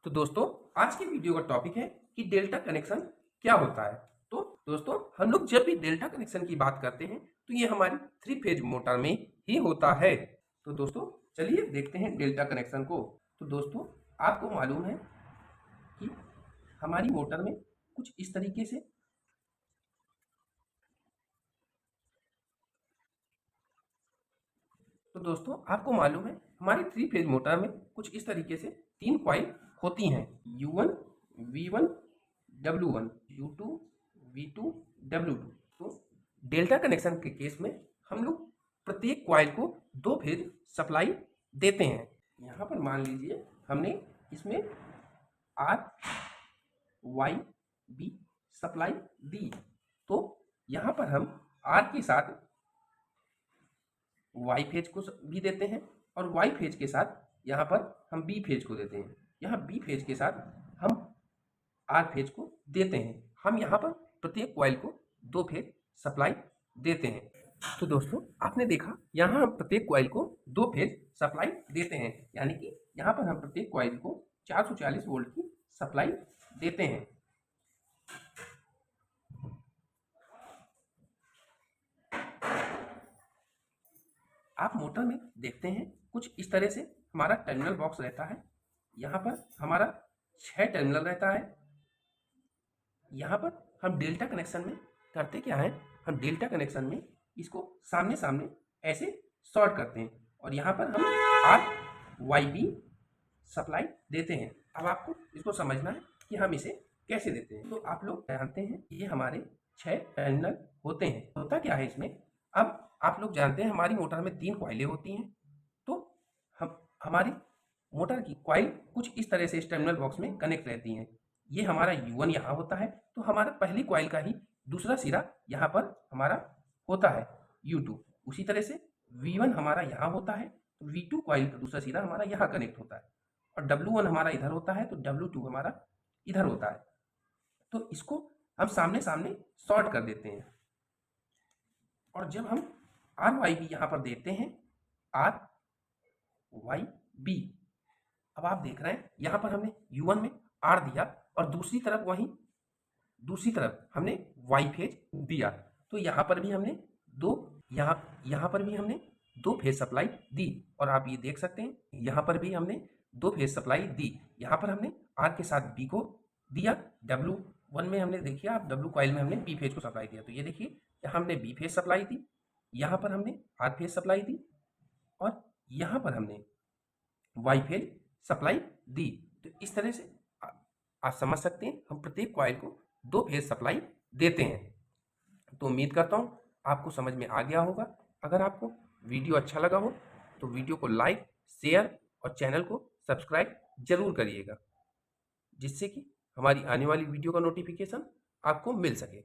तो दोस्तों आज की वीडियो का टॉपिक है कि डेल्टा कनेक्शन क्या होता है। तो दोस्तों हम लोग जब भी डेल्टा कनेक्शन की बात करते हैं तो ये हमारी 3 फेज मोटर में ही होता है। तो दोस्तों चलिए देखते हैं डेल्टा कनेक्शन को। तो दोस्तों आपको मालूम है कि हमारी मोटर में कुछ इस तरीके से तो दोस्तों आपको मालूम है हमारी 3 फेज मोटर में कुछ इस तरीके से 3 कॉइल होती हैं, U1 V1 W1 U2 V2 W2। तो डेल्टा कनेक्शन के केस में हम लोग प्रत्येक कॉइल को 2 फेज सप्लाई देते हैं। यहाँ पर मान लीजिए हमने इसमें R Y B सप्लाई दी, तो यहाँ पर हम R के साथ वाई फेज को भी देते हैं और वाई फेज के साथ यहाँ पर हम बी फेज को देते हैं। यहाँ बी फेज के साथ हम आर फेज को देते हैं। हम यहाँ पर प्रत्येक कॉइल को 2 फेज सप्लाई देते हैं। तो दोस्तों आपने देखा यहाँ हम प्रत्येक कॉइल को 2 फेज सप्लाई देते हैं, यानी कि यहाँ पर हम प्रत्येक कॉइल को 440 वोल्ट की सप्लाई देते हैं। आप मोटर में देखते हैं कुछ इस तरह से हमारा टर्मिनल बॉक्स रहता है। यहाँ पर हमारा 6 टर्मिनल रहता है। यहाँ पर हम डेल्टा कनेक्शन में करते क्या है, हम डेल्टा कनेक्शन में इसको सामने सामने ऐसे शॉर्ट करते हैं और यहाँ पर हम आर वाई बी सप्लाई देते हैं। अब आपको इसको समझना है कि हम इसे कैसे देते हैं। तो आप लोग जानते हैं ये हमारे 6 टर्मिनल होते हैं। होता क्या है इसमें, अब आप लोग जानते हैं हमारी मोटर में 3 कॉइलें होती हैं। तो हमारी मोटर की कॉइल कुछ इस तरह से इस टर्मिनल बॉक्स में कनेक्ट रहती हैं। ये हमारा U1 यहाँ होता है, तो हमारा पहली कॉइल का ही दूसरा सिरा यहाँ पर हमारा होता है U2। उसी तरह से V1 हमारा यहाँ होता है, तो V2 कॉइल का दूसरा सिरा हमारा यहाँ कनेक्ट होता है और W1 हमारा इधर होता है, तो W2 हमारा इधर होता है। तो इसको हम सामने सामने शॉर्ट कर देते हैं और जब हम आर वाई बी यहाँ पर देते हैं आर वाई बी, अब आप देख रहे हैं यहाँ पर हमने U1 में आर दिया और दूसरी तरफ हमने वाई फेज दिया। तो यहाँ पर भी हमने यहाँ पर भी हमने 2 फेज सप्लाई दी और आप ये देख सकते हैं यहाँ पर भी हमने 2 फेज सप्लाई दी। यहाँ पर हमने आर के साथ बी को दिया, W1 में हमने देखिए आप W कॉइल में हमने बी फेज को सप्लाई दिया। तो ये देखिए यहाँ हमने बी फेज सप्लाई दी, यहाँ पर हमने आर फेज सप्लाई दी और यहाँ पर हमने वाई फेज सप्लाई दी। तो इस तरह से आप समझ सकते हैं हम प्रत्येक कॉइल को 2 फेज सप्लाई देते हैं। तो उम्मीद करता हूँ आपको समझ में आ गया होगा। अगर आपको वीडियो अच्छा लगा हो तो वीडियो को लाइक, शेयर और चैनल को सब्सक्राइब जरूर करिएगा, जिससे कि हमारी आने वाली वीडियो का नोटिफिकेशन आपको मिल सके।